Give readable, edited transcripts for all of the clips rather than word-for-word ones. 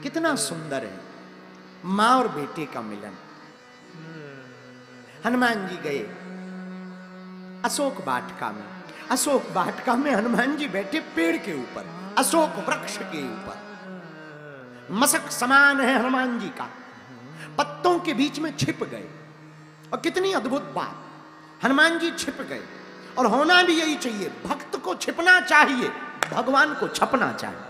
कितना सुंदर है मां और बेटे का मिलन। हनुमान जी गए अशोक वाटिका में। अशोक वाटिका में हनुमान जी बैठे पेड़ के ऊपर, अशोक वृक्ष के ऊपर। मशक समान है हनुमान जी का, पत्तों के बीच में छिप गए। और कितनी अद्भुत बात, हनुमान जी छिप गए। और होना भी यही चाहिए, भक्त को छिपना चाहिए, भगवान को छपना चाहिए।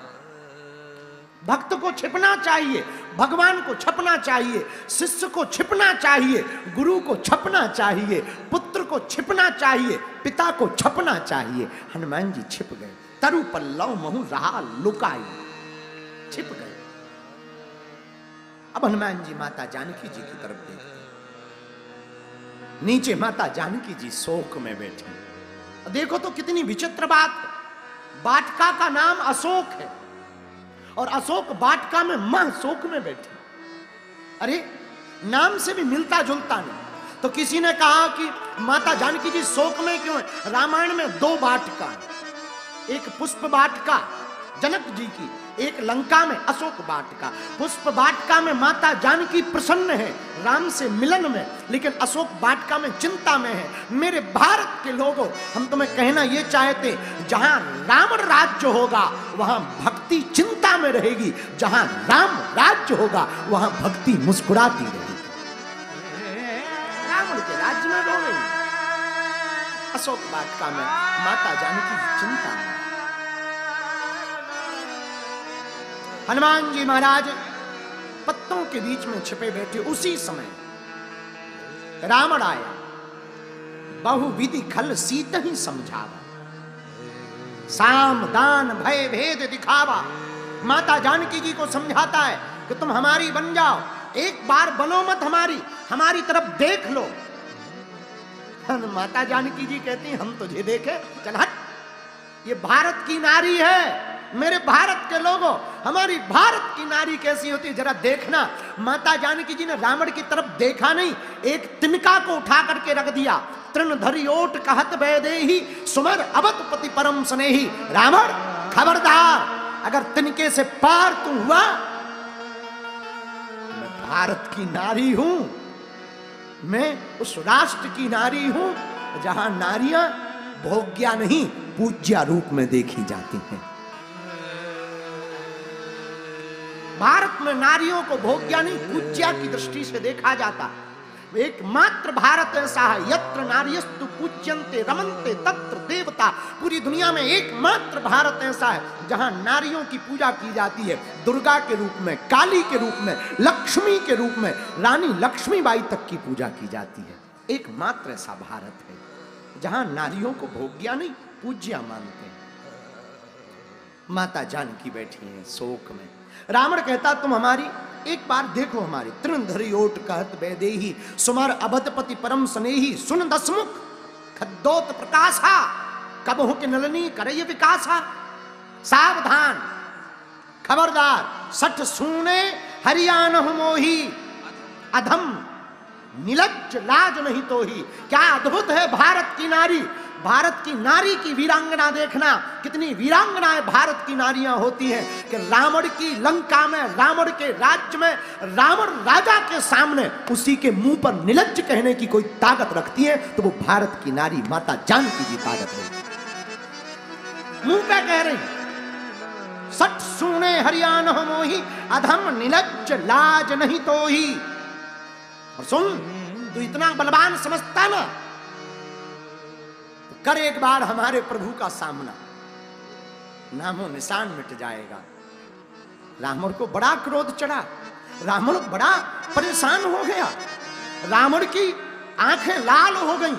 भक्त को छिपना चाहिए, भगवान को छपना चाहिए, शिष्य को छिपना चाहिए, गुरु को छपना चाहिए, पुत्र को छिपना चाहिए, पिता को छपना चाहिए। हनुमान जी छिप गए। तरु पल्लव महु रहा लुकाई, छिप गए। अब हनुमान जी माता जानकी जी की तरफ देखते, नीचे माता जानकी जी शोक में बैठी। देखो तो कितनी विचित्र बात है। वाटिका का नाम अशोक है और अशोक वाटिका में मां शोक में बैठी। अरे नाम से भी मिलता जुलता नहीं। तो किसी ने कहा कि माता जानकी जी शोक में क्यों है? रामायण में 2 वाटिका, एक पुष्प वाटिका जनक जी की, एक लंका में अशोक वाटिका। पुष्प वाटिका में माता जानकी प्रसन्न है राम से मिलन में, लेकिन अशोक वाटिका में चिंता में है। मेरे भारत के लोगों, हम तुम्हें कहना ये चाहते, जहां रावण राज्य होगा वहां भक्ति चिंता में रहेगी, जहां राम राज्य होगा वहां भक्ति मुस्कुराती रहेगी। रावण के राज्य में रो रही, अशोक वाटिका में माता जानकी चिंता में। हनुमान जी महाराज पत्तों के बीच में छिपे बैठे। उसी समय रावण आया, बहुविधि खल सीत ही समझावा, साम दान भय भेद दिखावा। माता जानकी जी को समझाता है कि तुम हमारी बन जाओ, एक बार बनो मत हमारी तरफ देख लो। माता जानकी जी कहती हम तुझे देखे, चल हट, ये भारत की नारी है। मेरे भारत के लोगों, हमारी भारत की नारी कैसी होती है जरा देखना। माता जानकी जी ने रावण की तरफ देखा नहीं, एक तिनका को उठा करके रख दिया। तृण धरि ओट कहत वैदेही, सुमर अवध पति परम स्नेही। रावण खबरदार, अगर तिनके से पार तू हुआ, मैं भारत की नारी हूं, मैं उस राष्ट्र की नारी हूं जहां नारियां भोग्या नहीं पूज्या रूप में देखी जाती हैं। भारत में नारियों को भोग्या नहीं पूज्या की दृष्टि से देखा जाता। एकमात्र भारत ऐसा है, यत्र नार्यस्तु पूज्यन्ते रमन्ते तत्र देवता। पूरी दुनिया में एकमात्र भारत ऐसा है जहां नारियों की पूजा की जाती है, दुर्गा के रूप में, काली के रूप में, लक्ष्मी के रूप में, रानी लक्ष्मीबाई तक की पूजा की जाती है। एकमात्र ऐसा भारत है जहां नारियों को भोग्या नहीं पूज्या मानते हैं। माता जानकी बैठी हैं शोक में। रावण कहता तुम हमारी एक बार देखो, हमारी तृण धरि ओट कहत वैदेही, सुमर अवधपति परम स्नेही। सुन दसमुख खद्दोत प्रकाशा, कबहु के नलनी करय विकासा। सावधान, खबरदार, सठ सूने हरियाणहु मोही, अधम निलज्ज लाज नहीं तो ही। क्या अद्भुत है भारत की नारी। भारत की नारी की वीरांगना देखना, कितनी वीरांगनाएं भारत की नारियां होती हैं कि रावण की लंका में, रावण के राज्य में, रावण राजा के सामने उसी के मुंह पर निलज्ज कहने की कोई ताकत रखती है तो वो भारत की नारी माता जानकी जी ताकत रही। मुंह पे कह रही, सठ सूने हरियाणा मोही, अधम निलज्ज लाज नहीं तो ही। और सुन, तू इतना बलवान समझता ना, कर एक बार हमारे प्रभु का सामना, नामो निशान मिट जाएगा। रावण को बड़ा क्रोध चढ़ा, रावण बड़ा परेशान हो गया, रावण की आंखें लाल हो गईं,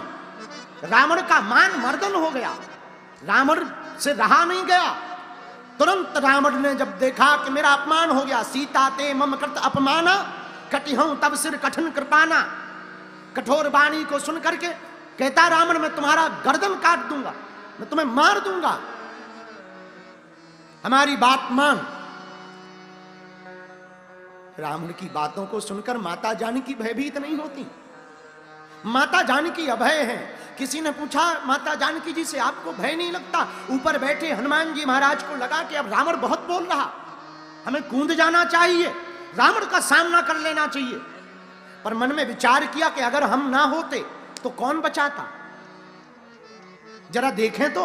रावण का मान मर्दन हो गया, रावण से रहा नहीं गया। तुरंत रावण ने जब देखा कि मेरा अपमान हो गया, सीता ते मम कृत अपमाना, कटिहूं तब सिर कठिन कृपाना। कठोर वाणी को सुन करके कहता रावण मैं तुम्हारा गर्दन काट दूंगा, मैं तुम्हें मार दूंगा, हमारी बात मान। रावण की बातों को सुनकर माता जानकी भयभीत नहीं होती। माता जानकी अभय है। किसी ने पूछा माता जानकी जी से आपको भय नहीं लगता? ऊपर बैठे हनुमान जी महाराज को लगा कि अब रावण बहुत बोल रहा, हमें कूद जाना चाहिए, रावण का सामना कर लेना चाहिए। पर मन में विचार किया कि अगर हम ना होते तो कौन बचाता। जरा देखें तो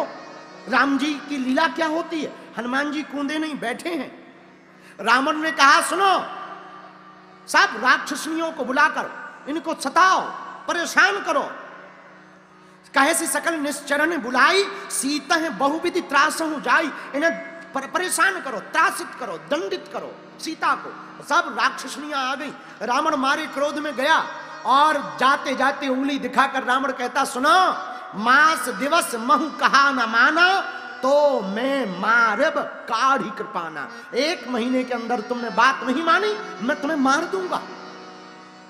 राम जी की लीला क्या होती है। हनुमान जी कूदे नहीं, बैठे हैं। रावण ने कहा सुनो, सब राक्षसनियों को बुलाकर इनको सताओ, परेशान करो। कहे सी सकल निश्चरण बुलाई, सीता है बहुविधि त्रासहु जाई। इन्हें परेशान करो, त्रासित करो, दंडित करो सीता को। सब राक्षसनियां आ गई। रावण मारे क्रोध में गया और जाते जाते उंगली दिखाकर रावण कहता सुनो, मास दिवस महु कहा न माना, तो मैं मारब काढ़ी कृपाना। 1 महीने के अंदर तुमने बात नहीं मानी, मैं तुम्हें मार दूंगा।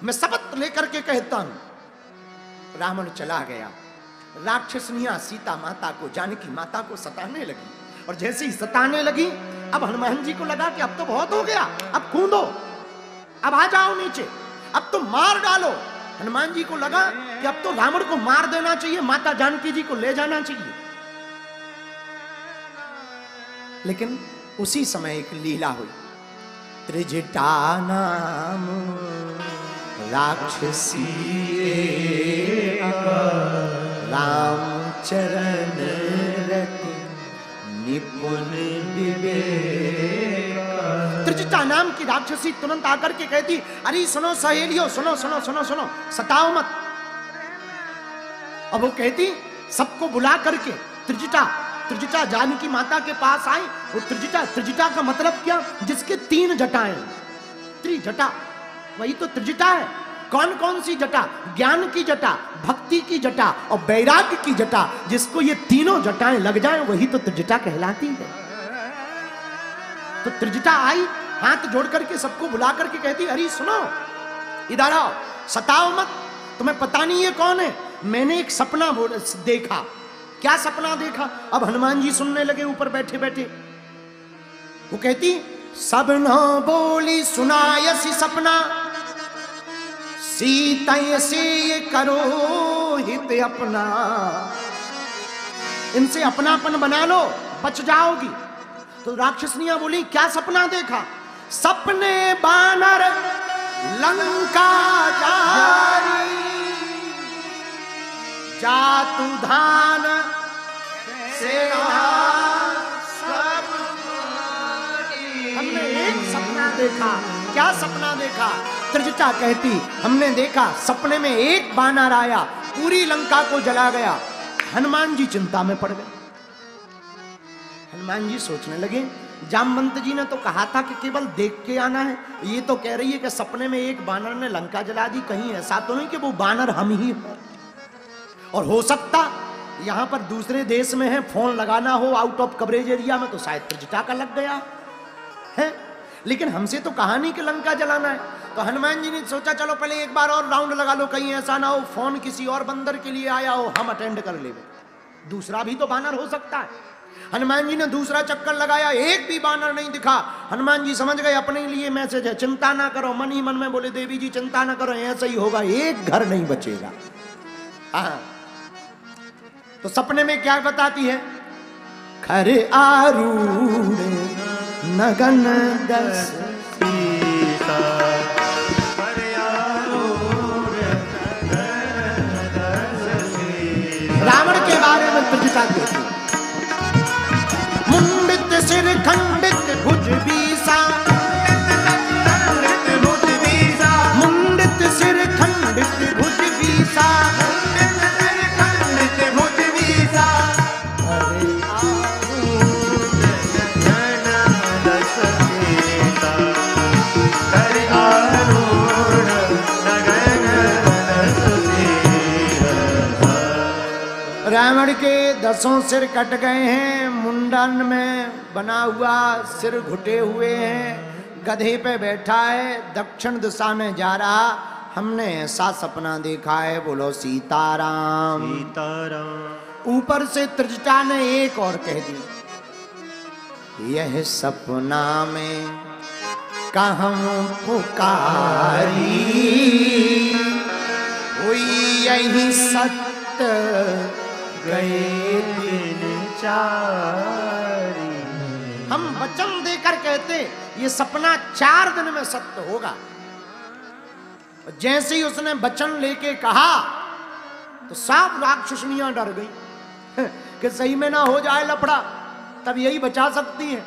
मैं शपथ लेकर के कहता हूं। रावण चला गया। राक्षसनियां सीता माता को, जानकी माता को सताने लगी। और जैसे ही सताने लगी, अब हनुमान जी को लगा कि अब तो बहुत हो गया, अब कूदो, अब आ जाओ नीचे, अब तो मार डालो। हनुमान जी को लगा कि अब तो रावण को मार देना चाहिए, माता जानकी जी को ले जाना चाहिए। लेकिन उसी समय एक लीला हुई। त्रिजटा नाम राक्षसी रामचरण रति निपुण विवेक। त्रिजटा नाम की राक्षसी तुरंत आकर के कहती, अरे सुनो सहेलियों, सुनो सुनो सुनो सुनो, सताओ मत। अब वो कहती, सबको बुला करके त्रिजटा जानकी माता के पास आई। वो त्रिजटा का मतलब क्या? जिसके 3 जटाएं, त्रिजटा, वही तो त्रिजटा है। कौन कौन सी जटा? ज्ञान की जटा, भक्ति की जटा और वैराग्य की जटा। जिसको ये तीनों जटाएं लग जाएं, वही तो त्रिजटा कहलाती है। तो त्रिजटा आई, हाथ जोड़ करके सबको बुला करके कहती, अरे सुनो, इधर आओ, सताओ मत, तुम्हें पता नहीं है कौन है। मैंने एक सपना देखा। क्या सपना देखा? अब हनुमान जी सुनने लगे ऊपर बैठे बैठे। वो कहती, सब न बोली सुनायसी सपना, सीता से ये करो हित अपना। इनसे अपनापन बना लो, बच जाओगी। तो राक्षसनियां बोली, क्या सपना देखा? सपने बानर लंका जारी, जातु धान सेना सब। हमने एक सपना देखा। क्या सपना देखा? त्रिजटा कहती, हमने देखा सपने में एक बानर आया, पूरी लंका को जला गया। हनुमान जी चिंता में पड़ गए। हनुमान जी सोचने लगे, जामवंत जी ने तो कहा था कि केवल देख के आना है, ये तो कह रही है कि सपने में एक बानर ने लंका जला दी। कहीं ऐसा तो नहीं कि वो बानर हम ही हैं? और हो सकता यहां पर दूसरे देश में है, फोन लगाना हो आउट ऑफ कवरेज एरिया में, तो शायद त्रिजटा का लग गया है। लेकिन हमसे तो कहा नहीं कि लंका जलाना है। तो हनुमान जी ने सोचा, चलो पहले एक बार और राउंड लगा लो, कहीं ऐसा ना हो फोन किसी और बंदर के लिए आया हो, हम अटेंड कर ले। दूसरा भी तो बानर हो सकता है। हनुमान जी ने दूसरा चक्कर लगाया, एक भी बानर नहीं दिखा। हनुमान जी समझ गए अपने लिए मैसेज है, चिंता ना करो। मन ही मन में बोले, देवी जी चिंता ना करो, ऐसा ही होगा, एक घर नहीं बचेगा। हाँ, तो सपने में क्या बताती है? खर आरूढ़ नगन दस सीता, रावण के बारे में त्रिजटा कहती, मुंडित सिर खंडित भुज बीसा, मुंडित सिर खंडित भुज बीसा, रावण के 10 सिर कट गए हैं, मुंडन में बना हुआ सिर घुटे हुए हैं, गधे पे बैठा है, दक्षिण दिशा में जा रहा। हमने ऐसा सपना देखा है, बोलो सीताराम सीताराम। ऊपर से त्रिजटा ने एक और कह दी, यह सपना में कहूं पुकारी, हुई यही सत्य गए दिन चारी। हम वचन दे शंकर कहते ये सपना 4 दिन में सत्य होगा। जैसे ही उसने वचन लेके कहा तो सब राक्षसनियां डर गई कि सही में ना हो जाए लफड़ा, तब यही बचा सकती है।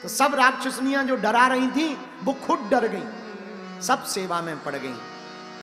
तो सब राक्षसनियां जो डरा रही थी वो खुद डर गई, सब सेवा में पड़ गई।